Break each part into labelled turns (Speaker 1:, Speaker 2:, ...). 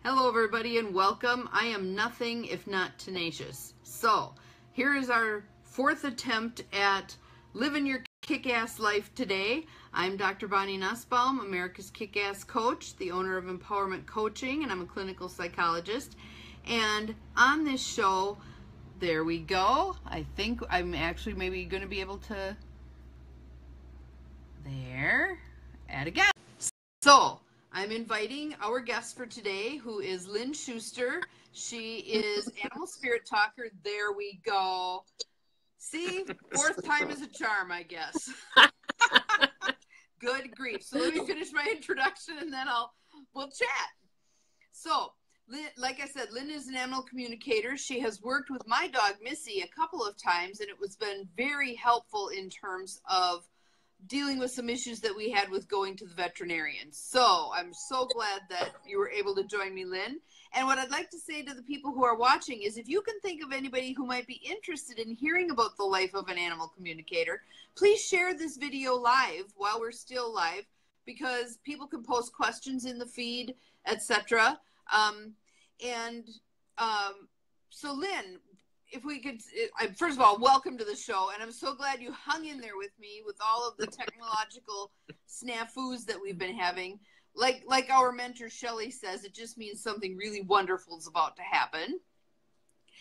Speaker 1: Hello everybody and welcome. I am nothing if not tenacious. So here is our fourth attempt at living your kick-ass life today. I'm Dr. Bonnie Nussbaum, America's Kick-Ass Coach, the owner of Empowerment Coaching, and I'm a clinical psychologist. And on this show, there we go. I think I'm actually maybe going to be able to, add again. So I'm inviting our guest for today, who is Lynn Schuster. She is Animal Spirit Talker. There we go. See, fourth time is a charm, I guess. Good grief. So let me finish my introduction and then we'll chat. So, like I said, Lynn is an animal communicator. She has worked with my dog, Missy, a couple of times, and it was been very helpful in terms of dealing with some issues that we had with going to the veterinarian. So I'm so glad that you were able to join me, Lynn. And what I'd like to say to the people who are watching is, if you can think of anybody who might be interested in hearing about the life of an animal communicator, please share this video live while we're still live, because people can post questions in the feed, etc. So Lynn, if we could, first of all, welcome to the show, and I'm so glad you hung in there with me with all of the technological snafus that we've been having. Like our mentor Shelley says, it just means something really wonderful is about to happen.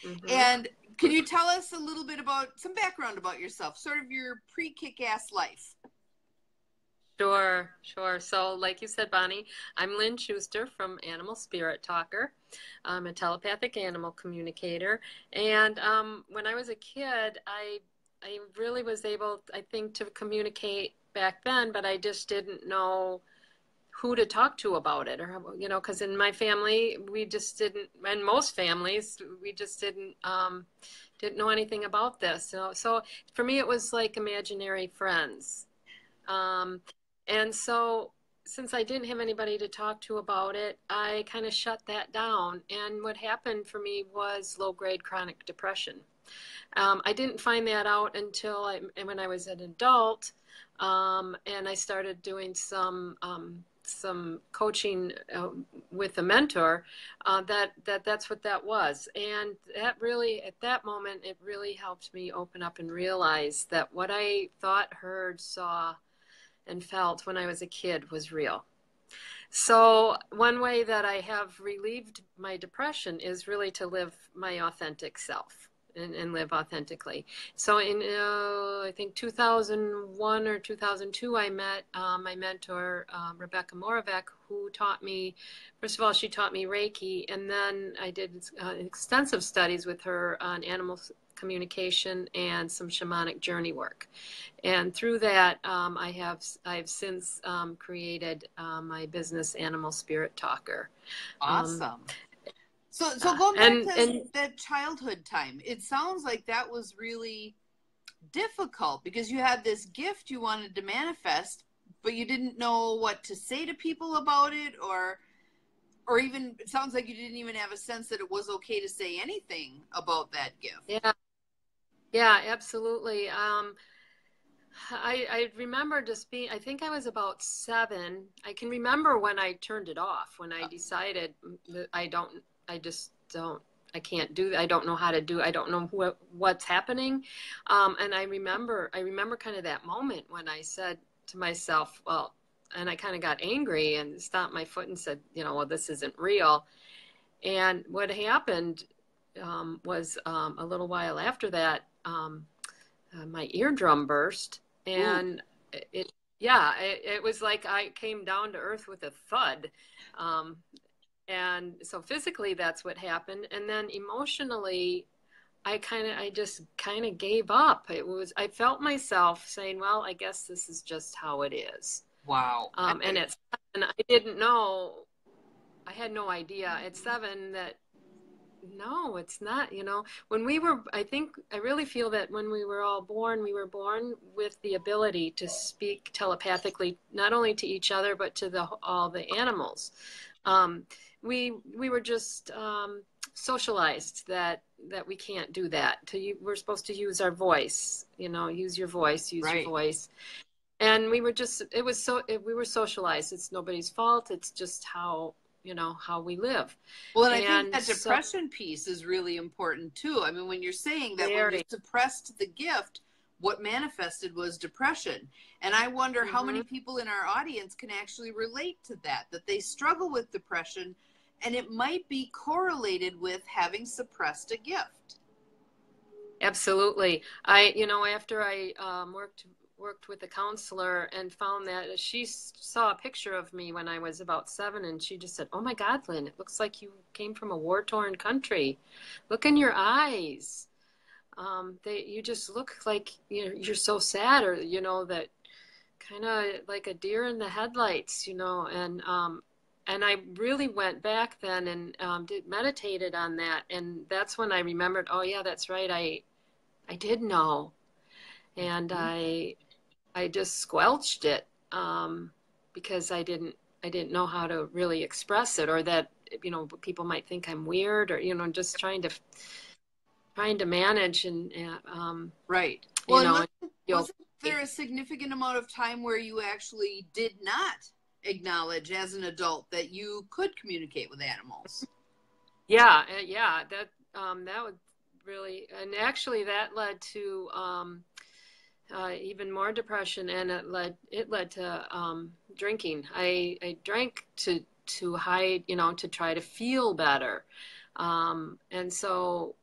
Speaker 1: Mm-hmm. And can you tell us a little bit about some background about yourself, sort of your pre-kick-ass life?
Speaker 2: Sure. So like you said, Bonnie, I'm Lynn Schuster from Animal Spirit Talker. I'm a telepathic animal communicator. And when I was a kid, I really was able, I think, to communicate back then, but I just didn't know who to talk to about it, or, because in my family, we just didn't, and most families, we just didn't know anything about this. So for me, it was like imaginary friends. And so since I didn't have anybody to talk to about it, I kind of shut that down. And what happened for me was low-grade chronic depression. I didn't find that out until when I was an adult, and I started doing some coaching with a mentor. That's what that was. And that really, at that moment, it really helped me open up and realize that what I thought, heard, saw, and felt when I was a kid was real. So one way that I have relieved my depression is really to live my authentic self and live authentically. So in, I think 2001 or 2002, I met my mentor, Rebecca Moravec, who taught me, first of all, she taught me Reiki, and then I did extensive studies with her on animal communication and some shamanic journey work. And through that, I've since created my business, Animal Spirit Talker.
Speaker 1: Awesome. So going back to that childhood time, it sounds like that was really difficult because you had this gift you wanted to manifest, but you didn't know what to say to people about it, or even, it sounds like you didn't even have a sense that it was okay to say anything about that gift.
Speaker 2: Yeah, absolutely. I remember just being, I think I was about 7. I can remember when I turned it off, when I decided that I can't do that. I don't know how to do it. I don't know what's happening. And I remember kind of that moment when I said to myself, well, and I kind of got angry and stomped my foot and said, well, this isn't real. And what happened was a little while after that, my eardrum burst, and it was like I came down to earth with a thud. And so physically that's what happened. And then emotionally, I just kind of gave up. I felt myself saying, well, I guess this is just how it is.
Speaker 1: Wow.
Speaker 2: And I didn't know, I had no idea at 7 that, no, it's not, when we were, I really feel that when we were all born, we were born with the ability to speak telepathically, not only to each other, but to all the animals. We were just socialized that we can't do that. We're supposed to use our voice, use your voice, use your voice. And we were socialized. It's nobody's fault. It's just how how we live.
Speaker 1: Well, and I think
Speaker 2: And
Speaker 1: that
Speaker 2: so
Speaker 1: depression piece is really important too. I mean, when you're saying that when you
Speaker 2: very,
Speaker 1: suppressed the gift, what manifested was depression. And I wonder how many people in our audience can actually relate to that, that they struggle with depression, and it might be correlated with having suppressed a gift.
Speaker 2: absolutely. After I worked with a counselor and found that she saw a picture of me when I was about 7, and she just said, "Oh my God, Lynn, it looks like you came from a war-torn country. Look in your eyes. You just look like you're so sad, or that kind of like a deer in the headlights, and I really went back then and meditated on that, and that's when I remembered, oh yeah, that's right, I did know, and I just squelched it, because I didn't know how to really express it, or that people might think I'm weird, or just trying to manage and
Speaker 1: Right. Well, and
Speaker 2: feel
Speaker 1: wasn't there a significant amount of time where you actually did not acknowledge as an adult that you could communicate with animals?
Speaker 2: yeah, that would really, and actually that led to even more depression, and it led to drinking. I drank to hide, to try to feel better, and so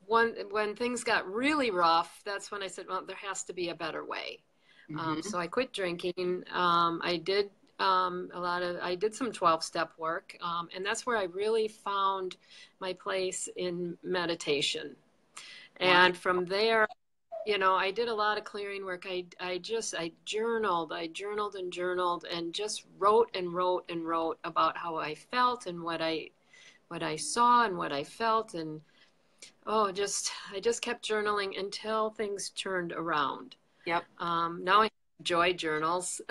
Speaker 2: when things got really rough, that's when I said, well, there has to be a better way. So I quit drinking. I did I did some 12-step work, and that's where I really found my place in meditation. And from there, I did a lot of clearing work. I journaled, and journaled, and just wrote and wrote and wrote about how I felt and what I saw and what I felt, and I just kept journaling until things turned around.
Speaker 1: Yep.
Speaker 2: Now I have joy journals.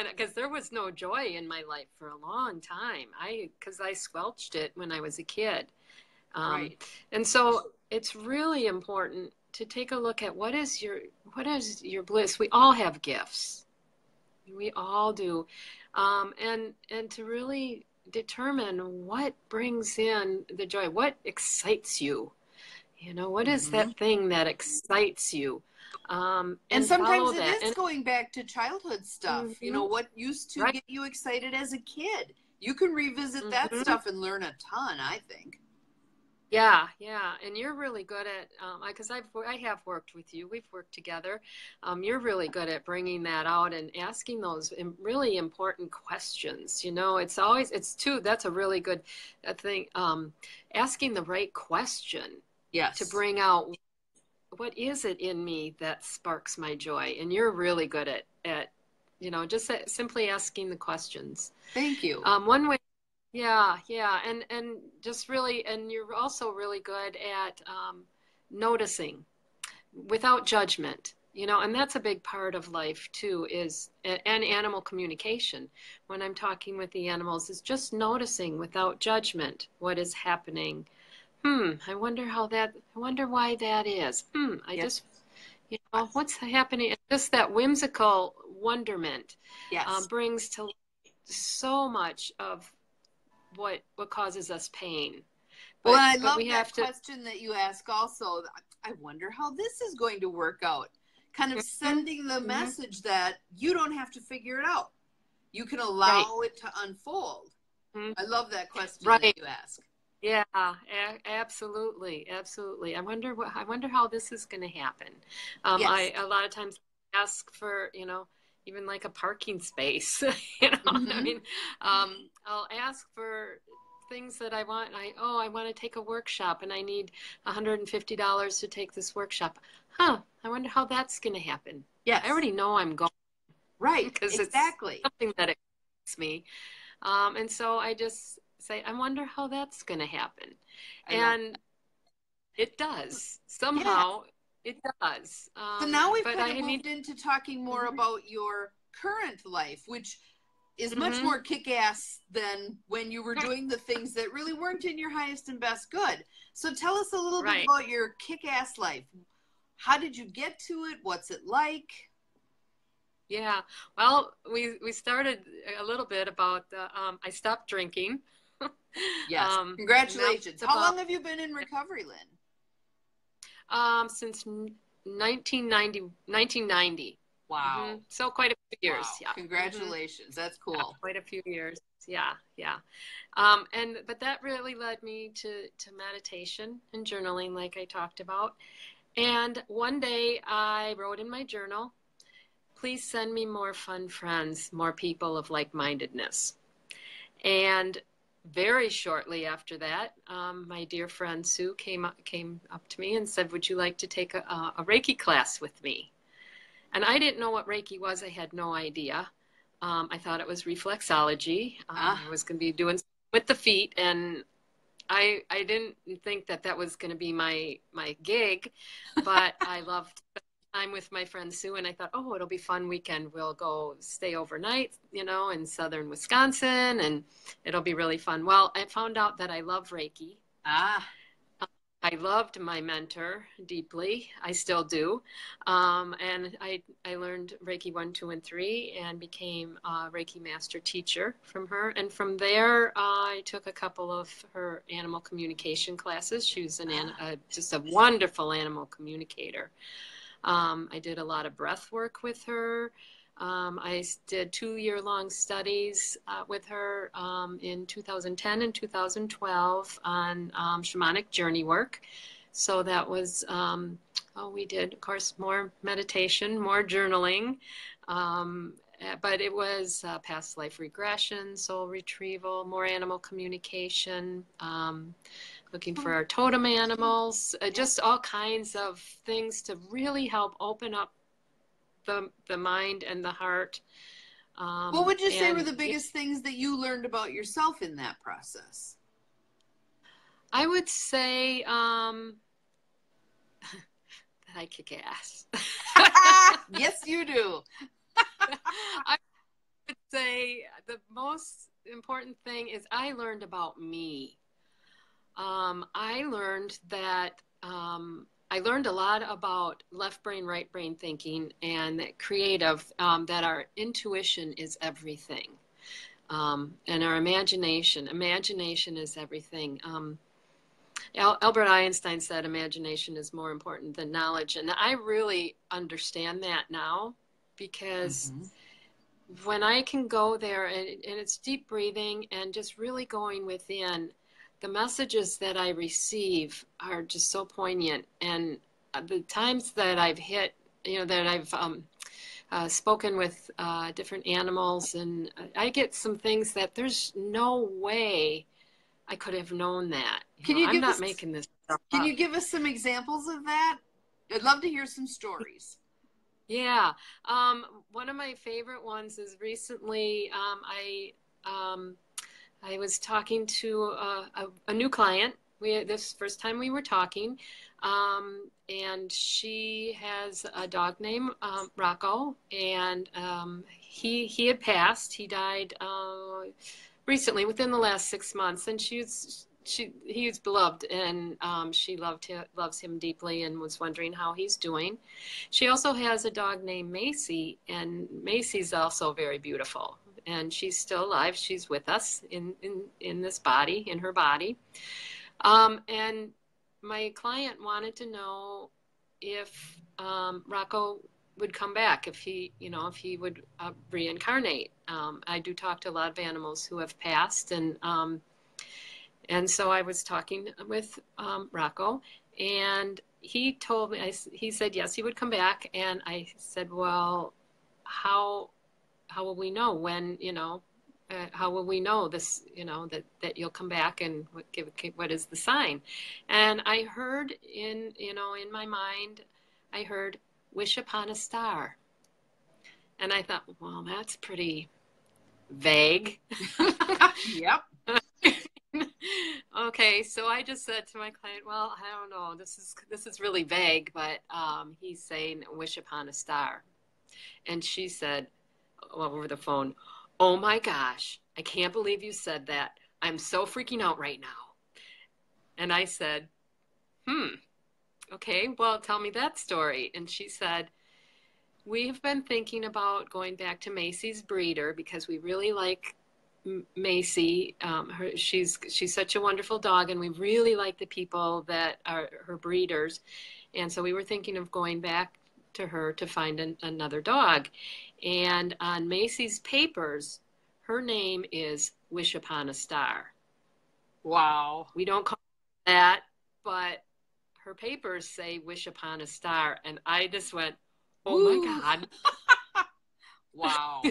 Speaker 2: Because there was no joy in my life for a long time. Because I squelched it when I was a kid.
Speaker 1: Right.
Speaker 2: And so it's really important to take a look at what is your bliss. We all have gifts. We all do. And to really determine what brings in the joy, what excites you. What is that thing that excites you?
Speaker 1: And
Speaker 2: follow
Speaker 1: sometimes it
Speaker 2: that.
Speaker 1: is going back to childhood stuff. What used to get you excited as a kid. You can revisit that stuff and learn a ton, I think.
Speaker 2: Yeah, and you're really good at, because I have worked with you. We've worked together. You're really good at bringing that out and asking those really important questions. That's a really good thing. Asking the right question.
Speaker 1: Yes.
Speaker 2: To bring out what is it in me that sparks my joy, and you're really good at just simply asking the questions.
Speaker 1: Thank you.
Speaker 2: One way. Yeah, and just really, and you're also really good at noticing without judgment, and that's a big part of life too, and animal communication. When I'm talking with the animals, is just noticing without judgment what is happening. I wonder why that is. Just, what's happening? Just that whimsical wonderment brings to so much of what causes us pain.
Speaker 1: Well, and I love that question that you ask also. I wonder how this is going to work out. Kind of sending the message that you don't have to figure it out. You can allow it to unfold. I love that question that you ask.
Speaker 2: Yeah, absolutely. I wonder how this is going to happen. I a lot of times ask for, even like a parking space. I mean, I'll ask for things that I want. I want to take a workshop, and I need $150 to take this workshop. I wonder how that's going to happen.
Speaker 1: Yes.
Speaker 2: I already know I'm going.
Speaker 1: Right,
Speaker 2: because
Speaker 1: exactly.
Speaker 2: It's something that excites me. And so I just say, I wonder how that's going to happen. And it does. Somehow it does.
Speaker 1: So now we've kind of moved into talking more about your current life, which is much more kick-ass than when you were doing the things that really weren't in your highest and best good. So tell us a little bit about your kick-ass life. How did you get to it? What's it like?
Speaker 2: Yeah. Well, we started a little bit about I stopped drinking.
Speaker 1: Yes.
Speaker 2: And that
Speaker 1: Congratulations.
Speaker 2: was
Speaker 1: How
Speaker 2: about
Speaker 1: long have you been in recovery, Lynn?
Speaker 2: since 1990, 1990.
Speaker 1: Wow.
Speaker 2: So quite a few years.
Speaker 1: Wow.
Speaker 2: Yeah.
Speaker 1: Congratulations. That's
Speaker 2: Yeah,
Speaker 1: cool.
Speaker 2: quite a few years. Yeah, yeah. And but that really led me to meditation and journaling, like I talked about. And one day I wrote in my journal, please send me more fun friends, more people of like-mindedness. And very shortly after that, my dear friend Sue came up to me and said, "Would you like to take a Reiki class with me?" And I didn't know what Reiki was. I had no idea. I thought it was reflexology.
Speaker 1: Ah.
Speaker 2: I was going to be doing with the feet, and I didn't think that that was going to be my gig, but I loved time with my friend Sue, and I thought, oh, it'll be fun weekend. We'll go stay overnight, in southern Wisconsin, and it'll be really fun. Well, I found out that I love Reiki.
Speaker 1: Ah.
Speaker 2: I loved my mentor deeply. I still do. And I learned Reiki 1, 2, and 3 and became a Reiki master teacher from her. And from there, I took a couple of her animal communication classes. She was just a wonderful animal communicator. I did a lot of breath work with her. I did 2-year-long studies with her in 2010 and 2012 on shamanic journey work. So that was, we did, of course, more meditation, more journaling. But it was past life regression, soul retrieval, more animal communication, looking for our totem animals, just all kinds of things to really help open up the mind and the heart.
Speaker 1: What would you say were
Speaker 2: And
Speaker 1: the biggest things that you learned about yourself in that process?
Speaker 2: I would say that I kick ass.
Speaker 1: Yes, you do.
Speaker 2: I would say the most important thing is I learned about me. I learned that I learned a lot about left brain, right brain thinking and that creative, that our intuition is everything. And our imagination is everything. Albert Einstein said imagination is more important than knowledge. And I really understand that now because when I can go there and it's deep breathing and just really going within, the messages that I receive are just so poignant. And the times that I've hit, that I've spoken with different animals, and I get some things that there's no way I could have known that. I'm not making this stuff
Speaker 1: Can
Speaker 2: up.
Speaker 1: you give us some examples of that? I'd love to hear some stories.
Speaker 2: Yeah. One of my favorite ones is recently I was talking to a new client. This first time we were talking, and she has a dog named Rocco, and he had passed. He died recently, within the last 6 months, and he was beloved, and she loves him deeply, and was wondering how he's doing. She also has a dog named Macy, and Macy's also very beautiful. And she's still alive. She's with us in this body, in her body. And my client wanted to know if Rocco would come back, if he would reincarnate. I do talk to a lot of animals who have passed, and so I was talking with Rocco, and he told me, he said yes, he would come back, and I said, well, how will we know when, how will we know this, that you'll come back, and what is the sign? And I heard in my mind, I heard wish upon a star. And I thought, well, that's pretty vague.
Speaker 1: Yep.
Speaker 2: Okay, so I just said to my client, well, I don't know, this is really vague, but he's saying wish upon a star. And she said, over the phone, oh my gosh, I can't believe you said that. I'm so freaking out right now. And I said, okay, well, tell me that story. And she said, we've been thinking about going back to Macy's breeder because we really like Macy. She's such a wonderful dog, and we really like the people that are her breeders. And so we were thinking of going back to her to find another dog. And on Macy's papers, her name is Wish Upon a Star.
Speaker 1: Wow.
Speaker 2: We don't call her that, but her papers say Wish Upon a Star. And I just went, oh my God.
Speaker 1: Wow.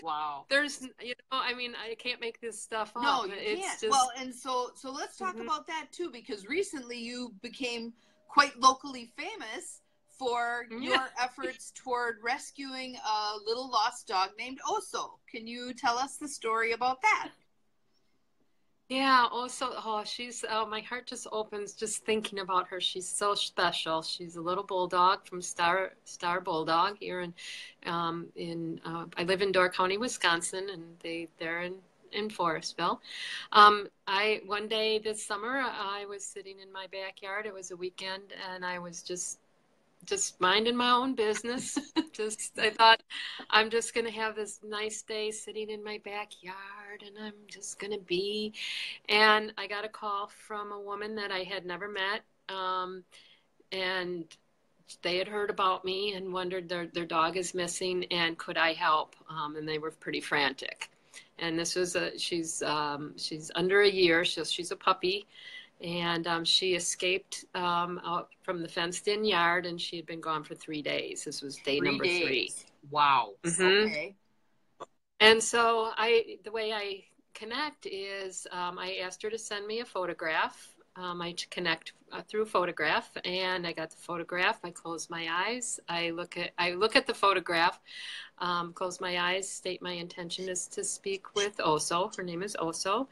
Speaker 1: Wow.
Speaker 2: There's, I mean, I can't make this stuff up.
Speaker 1: No, you
Speaker 2: it's
Speaker 1: can't.
Speaker 2: Just,
Speaker 1: well, and so let's talk about that too, because recently you became quite locally famous for your efforts toward rescuing a little lost dog named Oso. Can you tell us the story about that?
Speaker 2: Yeah. Also, my heart just opens just thinking about her. She's so special. She's a little bulldog from Star Bulldog here I live in Door County, Wisconsin, and they're in Forestville. One day this summer, I was sitting in my backyard. It was a weekend, and I was just minding my own business. I thought, I'm just going to have this nice day sitting in my backyard, and I'm just going to be. And I got a call from a woman that I had never met, and they had heard about me and wondered their dog is missing, and could I help? And they were pretty frantic. And this was she's under a year, so she's a puppy. And she escaped out from the fenced-in yard, and she had been gone for 3 days. This was day number 3.
Speaker 1: Wow.
Speaker 2: Mm-hmm.
Speaker 1: Okay.
Speaker 2: And so the way I connect is I asked her to send me a photograph. I connect through photograph, and I got the photograph. I close my eyes. I look at the photograph. Close my eyes, state my intention is to speak with Oso. Her name is Oso.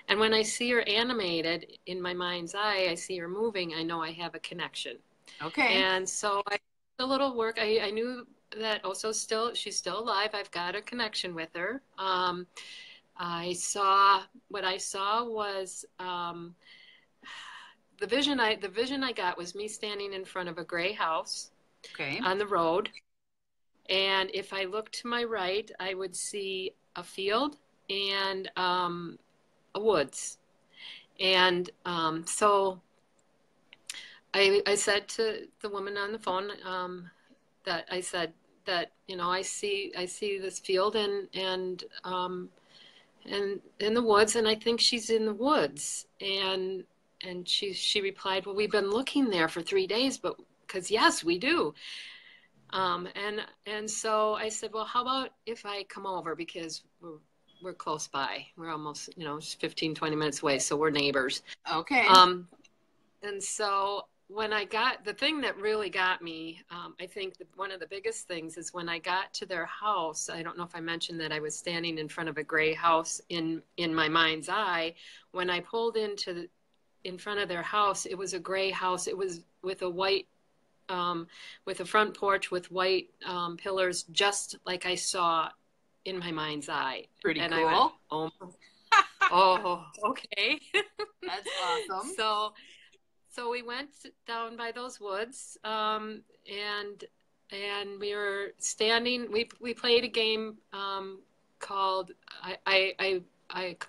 Speaker 2: And when I see her animated in my mind's eye, I see her moving, I know I have a connection.
Speaker 1: Okay.
Speaker 2: And so I did a little work. I knew that she's still alive. I've got a connection with her. What I saw was the vision I got was me standing in front of a gray house on the road. And if I looked to my right, I would see a field and a woods. And so I said to the woman on the phone that I said that, I see this field and in the woods, and I think she's in the woods. And she replied, well, we've been looking there for 3 days, but because yes, we do. And so I said, well, how about if I come over, because we're close by. We're almost, 15, 20 minutes away. So we're neighbors.
Speaker 1: Okay.
Speaker 2: And so when the thing that really got me, I think one of the biggest things is when I got to their house. I don't know if I mentioned that I was standing in front of a gray house in my mind's eye. When I pulled in front of their house, it was a gray house. It was with a white with a front porch with white pillars, just like I saw in my mind's eye.
Speaker 1: Pretty
Speaker 2: and
Speaker 1: cool.
Speaker 2: I went, oh, okay.
Speaker 1: That's awesome.
Speaker 2: So we went down by those woods, and we were standing. We played a game called I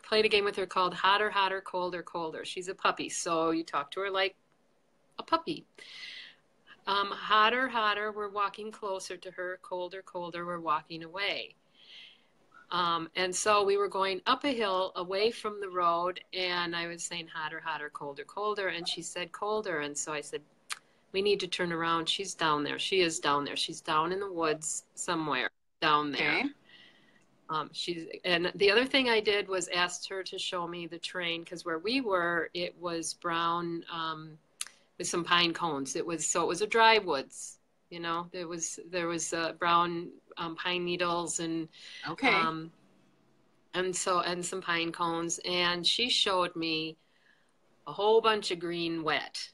Speaker 2: played a game with her called Hotter, Hotter, Colder, Colder. She's a puppy, so you talk to her like a puppy. Hotter, hotter, we're walking closer to her. Colder, colder, we're walking away. And so we were going up a hill away from the road, and I was saying hotter, hotter, colder, colder, and she said colder. And so I said, we need to turn around. She's down there. She is down there. She's down in the woods somewhere down there. Okay. And the other thing I did was asked her to show me the terrain, because where we were, it was brown, with some pine cones. It was a dry woods, there was brown pine needles and and some pine cones, and she showed me a whole bunch of green wet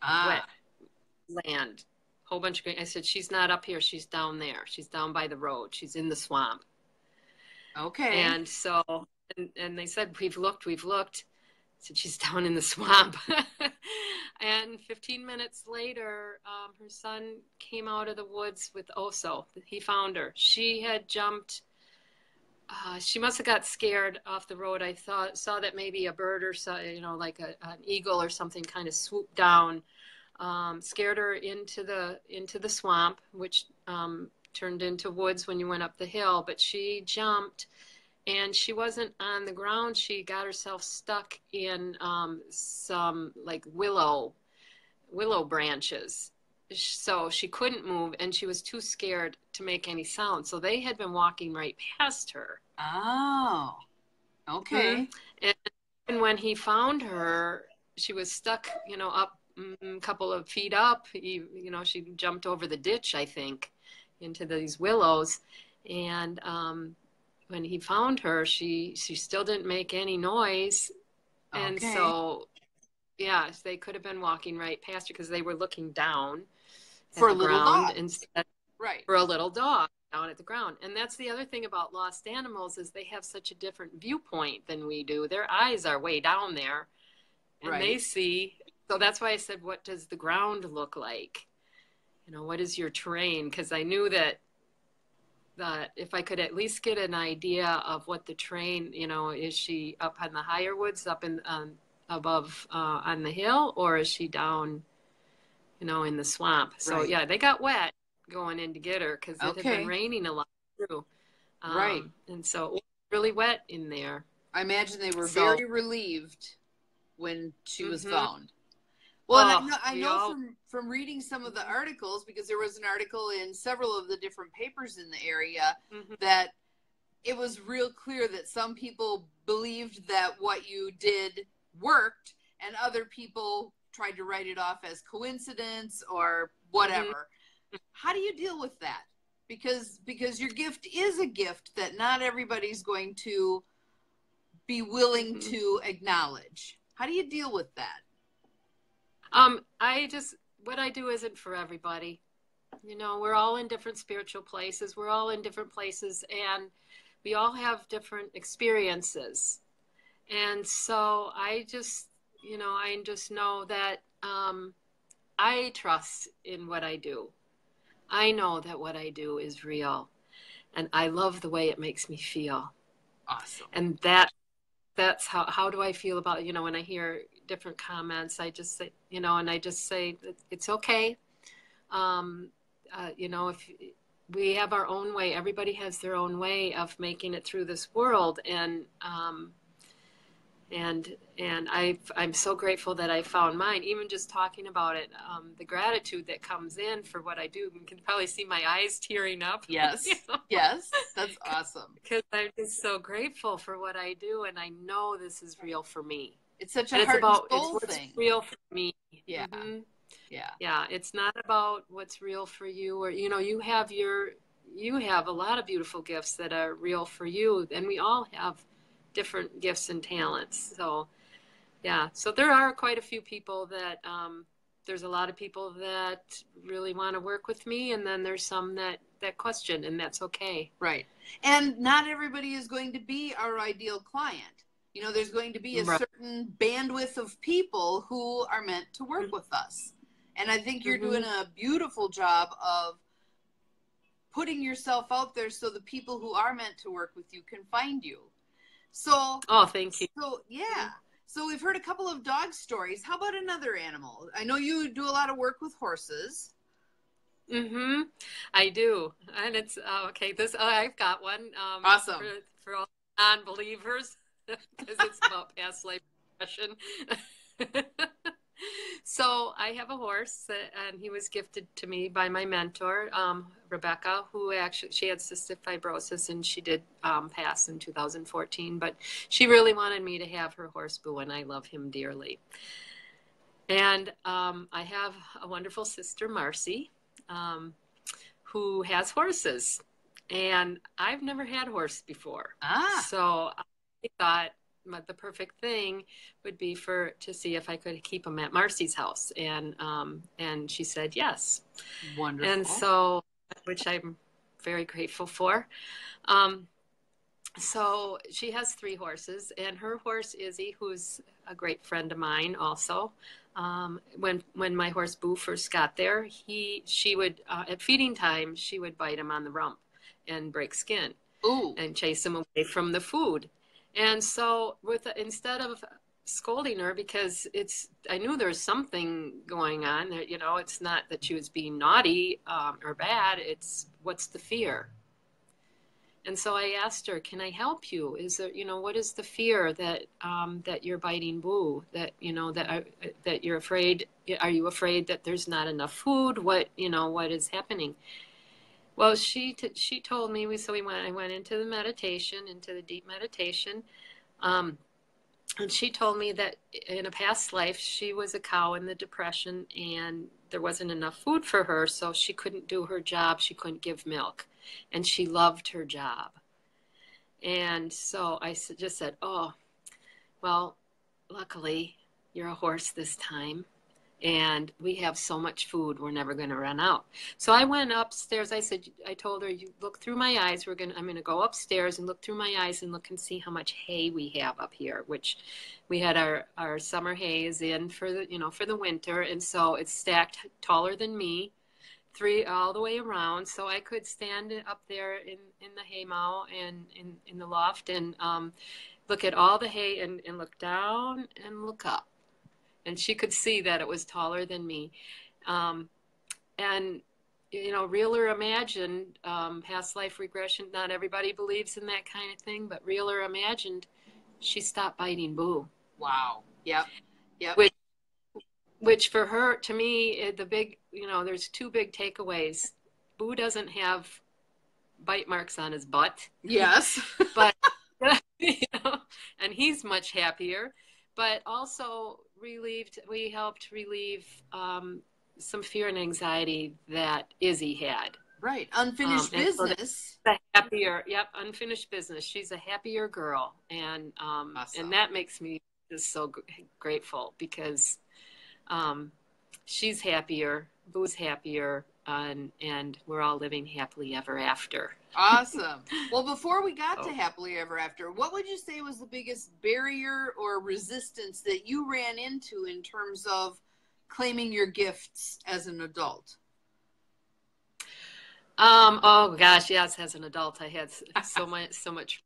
Speaker 2: land, whole bunch of green. I said, she's not up here, she's down there, she's down by the road, she's in the swamp.
Speaker 1: Okay.
Speaker 2: And so and they said, we've looked. said she's down in the swamp. And 15 minutes later, her son came out of the woods with Oso. He found her. She had jumped. She must have got scared off the road. I saw that maybe a bird or so, like an eagle or something kind of swooped down, scared her into the swamp, which turned into woods when you went up the hill. But she jumped, and she wasn't on the ground. She got herself stuck in some like willow branches. So she couldn't move, and she was too scared to make any sound. So they had been walking right past her.
Speaker 1: Oh, okay.
Speaker 2: And when he found her, she was stuck, up a couple of feet up. She jumped over the ditch, I think, into these willows. And when he found her, she still didn't make any noise. And
Speaker 1: Okay.
Speaker 2: so, yeah, they could have been walking right past her because they were looking down
Speaker 1: for a little dog
Speaker 2: instead,
Speaker 1: right,
Speaker 2: for a little dog down at the ground. And that's the other thing about lost animals, is they have such a different viewpoint than we do. Their eyes are way down there, and
Speaker 1: right.
Speaker 2: they see. So that's why I said, what does the ground look like? What is your terrain? Because I knew that if I could at least get an idea of what the terrain, is she up on the higher woods, up in above on the hill, or is she down, in the swamp? So
Speaker 1: right.
Speaker 2: yeah, they got wet going in to get her because it had been raining a lot too.
Speaker 1: Right.
Speaker 2: And so it was really wet in there.
Speaker 1: I imagine they were very relieved when she was found.
Speaker 2: Well,
Speaker 1: and I know from reading some of the articles, because there was an article in several of the different papers in the area, that it was real clear that some people believed that what you did worked, and other people tried to write it off as coincidence or whatever. How do you deal with that? Because your gift is a gift that not everybody's going to be willing to acknowledge. How do you deal with that?
Speaker 2: What I do isn't for everybody. We're all in different spiritual places. We're all in different places, and we all have different experiences. And so I just know that I trust in what I do. I know that what I do is real, and I love the way it makes me feel.
Speaker 1: Awesome.
Speaker 2: And that's how do I feel about, when I hear different comments, I just say, and I just say, it's okay. If we have our own way, everybody has their own way of making it through this world. And I'm so grateful that I found mine. Even just talking about it, the gratitude that comes in for what I do. You can probably see my eyes tearing up.
Speaker 1: Yes, yes, that's awesome.
Speaker 2: Because I'm just so grateful for what I do, and I know this is real for me.
Speaker 1: It's such a heart and soul
Speaker 2: it's
Speaker 1: thing.
Speaker 2: What's real for me.
Speaker 1: Yeah,
Speaker 2: yeah. It's not about what's real for you, or you have a lot of beautiful gifts that are real for you, and we all have different gifts and talents. So yeah, so there are quite a few people that there's a lot of people that really want to work with me, and then there's some that question, and that's okay.
Speaker 1: Right. And not everybody is going to be our ideal client. There's going to be a certain bandwidth of people who are meant to work with us. And I think you're doing a beautiful job of putting yourself out there so the people who are meant to work with you can find you. So,
Speaker 2: thank you.
Speaker 1: So, yeah. So we've heard a couple of dog stories. How about another animal? I know you do a lot of work with horses.
Speaker 2: I do. And it's, okay, I've got one.
Speaker 1: Awesome.
Speaker 2: For all non-believers, because it's about past life regression. So I have a horse, and he was gifted to me by my mentor, Rebecca, who she had cystic fibrosis, and she did pass in 2014. But she really wanted me to have her horse, Boo, and I love him dearly. And I have a wonderful sister, Marcy, who has horses. And I've never had a horse before. So I thought the perfect thing would be to see if I could keep him at Marcy's house, and she said yes.
Speaker 1: Wonderful.
Speaker 2: And so, which I'm very grateful for. So she has 3 horses, and her horse Izzy, who's a great friend of mine, also. When my horse Boo first got there, she would at feeding time she would bite him on the rump and break skin
Speaker 1: Ooh.
Speaker 2: and chase him away from the food. And so instead of scolding her, because I knew there was something going on that, it's not that she was being naughty or bad. It's what's the fear? And so I asked her, "Can I help you? Is there, what is the fear that you're biting Boo? That you're afraid? Are you afraid that there's not enough food? What is happening?" Well, she told me. I went into the deep meditation, um, and she told me that in a past life she was a cow in the Depression, and there wasn't enough food for her, so she couldn't do her job. She couldn't give milk, and she loved her job. And so I just said, "Oh, well, luckily you're a horse this time, and we have so much food, we're never going to run out." So I went upstairs. I told her, "You look through my eyes. I'm going to go upstairs and look through my eyes and look and see how much hay we have up here," which we had our summer hay is in for the winter. And so it's stacked taller than me, 3 all the way around, so I could stand up there in the haymow and in the loft and look at all the hay and look down and look up. And she could see that it was taller than me. And, real or imagined, past life regression, not everybody believes in that kind of thing, but real or imagined, she stopped biting Boo.
Speaker 1: Wow. Yep.
Speaker 2: Which for her, to me, there's 2 big takeaways. Boo doesn't have bite marks on his butt.
Speaker 1: Yes.
Speaker 2: But, and he's much happier. But also we helped relieve some fear and anxiety that Izzy had.
Speaker 1: Right. Unfinished business.
Speaker 2: So happier. Yep. Unfinished business. She's a happier girl. And,
Speaker 1: awesome.
Speaker 2: And that makes me just so grateful, because she's happier, Boo's happier, and we're all living happily ever after.
Speaker 1: Awesome. Well, before we got to happily ever after, what would you say was the biggest barrier or resistance that you ran into in terms of claiming your gifts as an adult?
Speaker 2: Oh gosh, yes, as an adult, I had so much.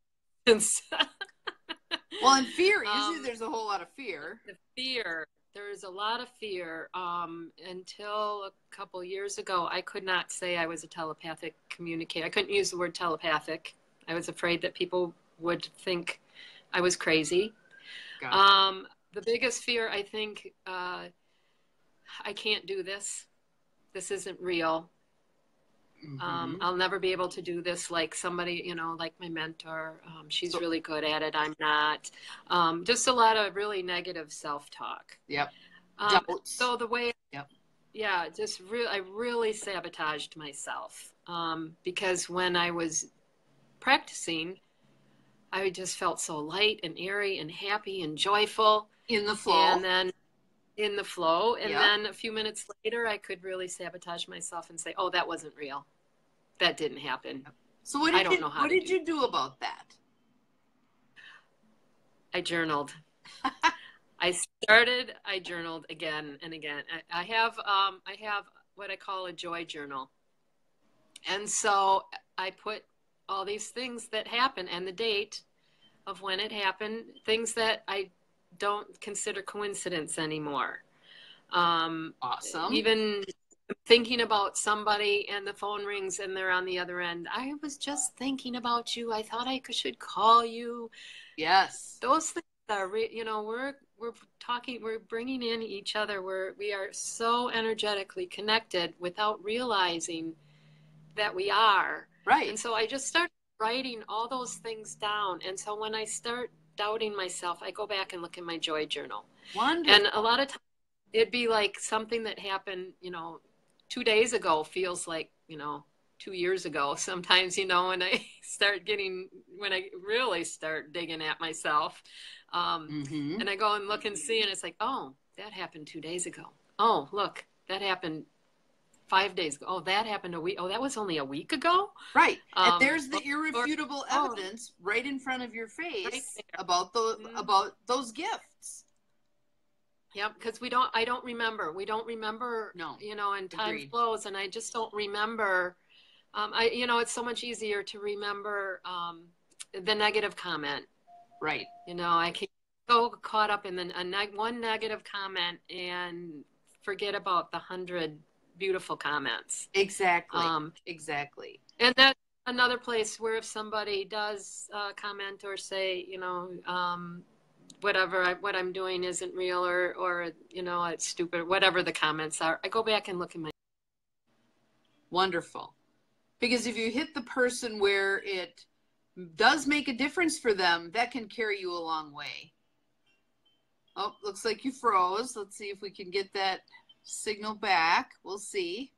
Speaker 1: Well, and fear, usually there's a whole lot of fear.
Speaker 2: The fear. There's a lot of fear. Until a couple years ago, I could not say I was a telepathic communicator. I couldn't use the word telepathic. I was afraid that people would think I was crazy. The biggest fear, I think, I can't do this. This isn't real. Mm-hmm. I'll never be able to do this like somebody, like my mentor. She's really good at it. I'm not. Just a lot of really negative self-talk.
Speaker 1: Yep.
Speaker 2: So the way, yeah, I really sabotaged myself because when I was practicing, I just felt so light and airy and happy and joyful.
Speaker 1: In the flow.
Speaker 2: And then in the flow. And then a few minutes later, I could really sabotage myself and say, "Oh, that wasn't real. That didn't happen."
Speaker 1: So what did you do about that?
Speaker 2: I journaled. I journaled again and again. I have what I call a joy journal. And so I put all these things that happen and the date of when it happened, things that I don't consider coincidence anymore.
Speaker 1: Awesome.
Speaker 2: Even thinking about somebody and the phone rings and they're on the other end. "I was just thinking about you. I thought I should call you."
Speaker 1: Yes.
Speaker 2: Those things are, we're talking, we're bringing in each other. We are so energetically connected without realizing that we are.
Speaker 1: Right.
Speaker 2: And so I just started writing all those things down. And so when I start doubting myself, I go back and look in my joy journal.
Speaker 1: Wonderful.
Speaker 2: And a lot of times it'd be like something that happened, 2 days ago feels like, 2 years ago. Sometimes, when I really start digging at myself, and I go and look and see, and it's like, "Oh, that happened 2 days ago. Oh, look, that happened 5 days ago. Oh, that happened a week. Oh, that was only a week ago.
Speaker 1: Right. And there's the irrefutable
Speaker 2: oh,
Speaker 1: evidence right in front of your face
Speaker 2: right
Speaker 1: about about those gifts.
Speaker 2: Yeah, because I don't remember. We don't remember,
Speaker 1: No.
Speaker 2: you know, and time
Speaker 1: Agreed.
Speaker 2: flows, and I just don't remember. You know, it's so much easier to remember the negative comment.
Speaker 1: Right.
Speaker 2: You know, I can go caught up in one negative comment and forget about the 100 beautiful comments.
Speaker 1: Exactly. Exactly.
Speaker 2: And that's another place where if somebody does comment or say, you know, what I'm doing isn't real, or you know, it's stupid, whatever the comments are, I go back and look at my.
Speaker 1: Wonderful. Because if you hit the person where it does make a difference for them, that can carry you a long way. Oh, looks like you froze. Let's see if we can get that signal back. We'll see.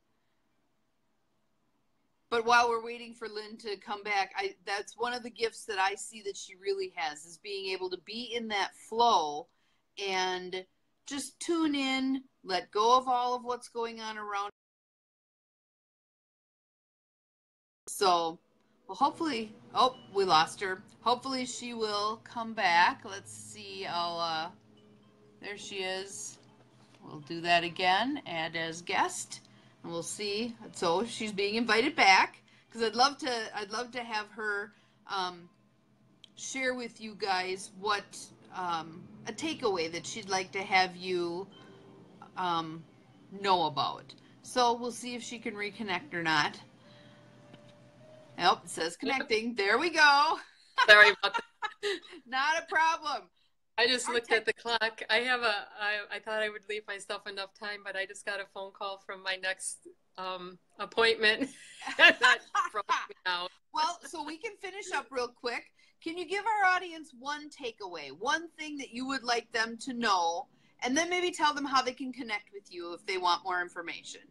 Speaker 1: But while we're waiting for Lynn to come back, that's one of the gifts that I see that she really has, is being able to be in that flow and just tune in, let go of all of what's going on around. So, well, hopefully, oh, we lost her. Hopefully she will come back. Let's see. There she is. We'll do that again, add as guest, and we'll see. So she's being invited back, because I'd love to have her share with you guys what a takeaway that she'd like to have you know about. So we'll see if she can reconnect or not. Oh, it says connecting. There we go.
Speaker 2: Sorry about that.
Speaker 1: Not a problem.
Speaker 2: I just looked at the clock. I thought I would leave myself enough time, but I just got a phone call from my next appointment. That broke me out.
Speaker 1: Well, so we can finish up real quick. Can you give our audience one takeaway, one thing that you would like them to know, and then maybe tell them how they can connect with you if they want more information?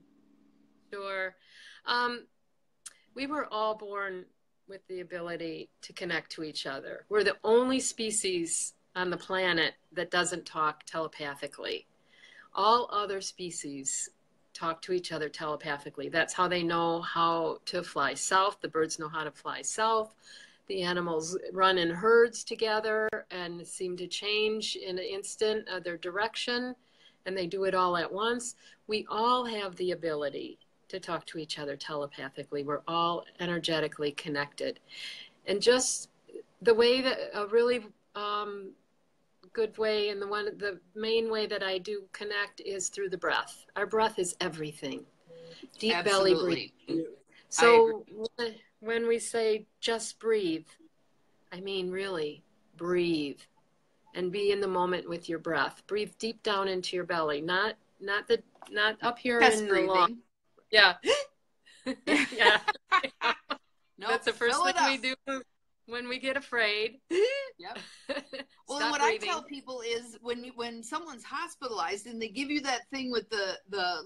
Speaker 2: Sure. We were all born with the ability to connect to each other. We're the only species on the planet that doesn't talk telepathically. All other species talk to each other telepathically. That's how they know how to fly south. The birds know how to fly south. The animals run in herds together and seem to change in an instant their direction, and they do it all at once. We all have the ability to talk to each other telepathically. We're all energetically connected. And just the way that a really good way, and the main way that I do connect is through the breath. Our breath is everything. Deep
Speaker 1: Absolutely.
Speaker 2: belly breathing. So when we say just breathe, I mean really breathe and be in the moment with your breath. Breathe deep down into your belly, not up here in the lung. Yeah. Yeah.
Speaker 1: Nope,
Speaker 2: that's the first thing we do when we get afraid.
Speaker 1: Yep. Well, what breathing. I tell people is when someone's hospitalized and they give you that thing with the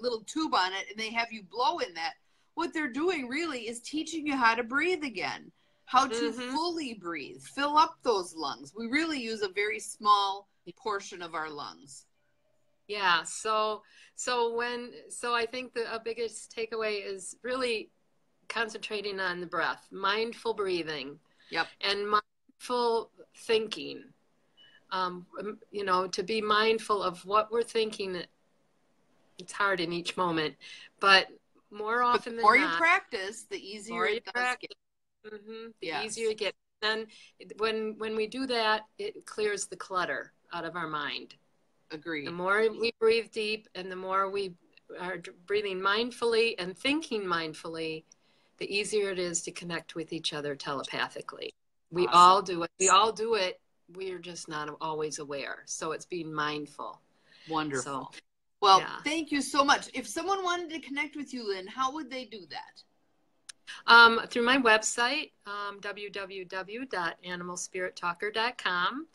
Speaker 1: little tube on it and they have you blow in that, what they're doing really is teaching you how to breathe again, how to fully breathe, fill up those lungs. We really use a very small portion of our lungs.
Speaker 2: Yeah. So I think a biggest takeaway is really concentrating on the breath, mindful breathing.
Speaker 1: Yep.
Speaker 2: And mindful thinking. You know, to be mindful of what we're thinking. It's hard in each moment, but more often than not,
Speaker 1: the more you practice, the easier it does get.
Speaker 2: The easier you get. And when we do that, it clears the clutter out of our mind.
Speaker 1: Agreed.
Speaker 2: The more we breathe deep and the more we are breathing mindfully and thinking mindfully, the easier it is to connect with each other telepathically. We all do it. We all do it. We're just not always aware. So it's being mindful.
Speaker 1: Wonderful. Well, thank you so much. If someone wanted to connect with you, Lynn, how would they do that?
Speaker 2: Through my website, www.animalspirittalker.com.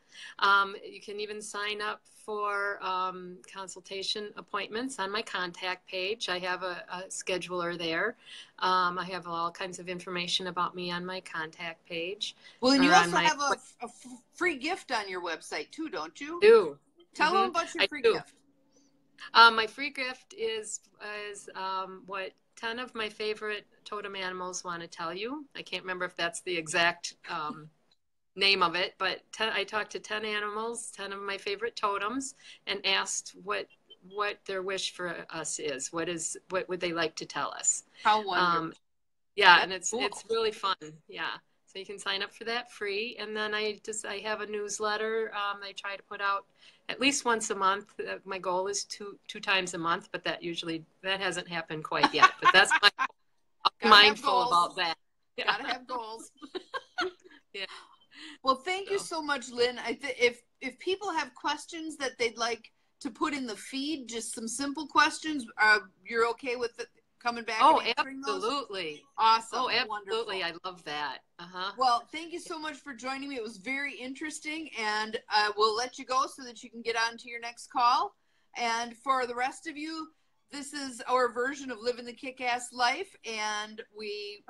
Speaker 2: You can even sign up for consultation appointments on my contact page. I have a scheduler there. I have all kinds of information about me on my contact page.
Speaker 1: Well, and you also have a free gift on your website too, don't you?
Speaker 2: Do.
Speaker 1: Tell them about your free gift.
Speaker 2: My free gift is what 10 of my favorite totem animals want to tell you. I can't remember if that's the exact name of it, but I talked to 10 animals, 10 of my favorite totems, and asked what their wish for us is. What would they like to tell us?
Speaker 1: How wonderful.
Speaker 2: Yeah,
Speaker 1: That's
Speaker 2: and it's
Speaker 1: cool.
Speaker 2: it's really fun. Yeah. So you can sign up for that free. And then I have a newsletter I try to put out at least once a month. My goal is two times a month, but that hasn't happened quite yet. But that's I'm mindful about that. Yeah.
Speaker 1: Gotta have goals.
Speaker 2: Yeah.
Speaker 1: Well, thank you so much, Lynn. If people have questions that they'd like to put in the feed, just some simple questions, you're okay with coming back and answering
Speaker 2: absolutely.
Speaker 1: Those? Awesome.
Speaker 2: Oh, absolutely. Wonderful. I love that.
Speaker 1: Well, thank you so much for joining me. It was very interesting, and we'll let you go so that you can get on to your next call. And for the rest of you, this is our version of Living the Kick-Ass Life, and we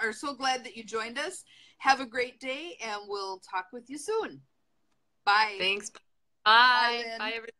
Speaker 1: are so glad that you joined us. Have a great day, and we'll talk with you soon. Bye.
Speaker 2: Thanks. Bye. Bye, everybody.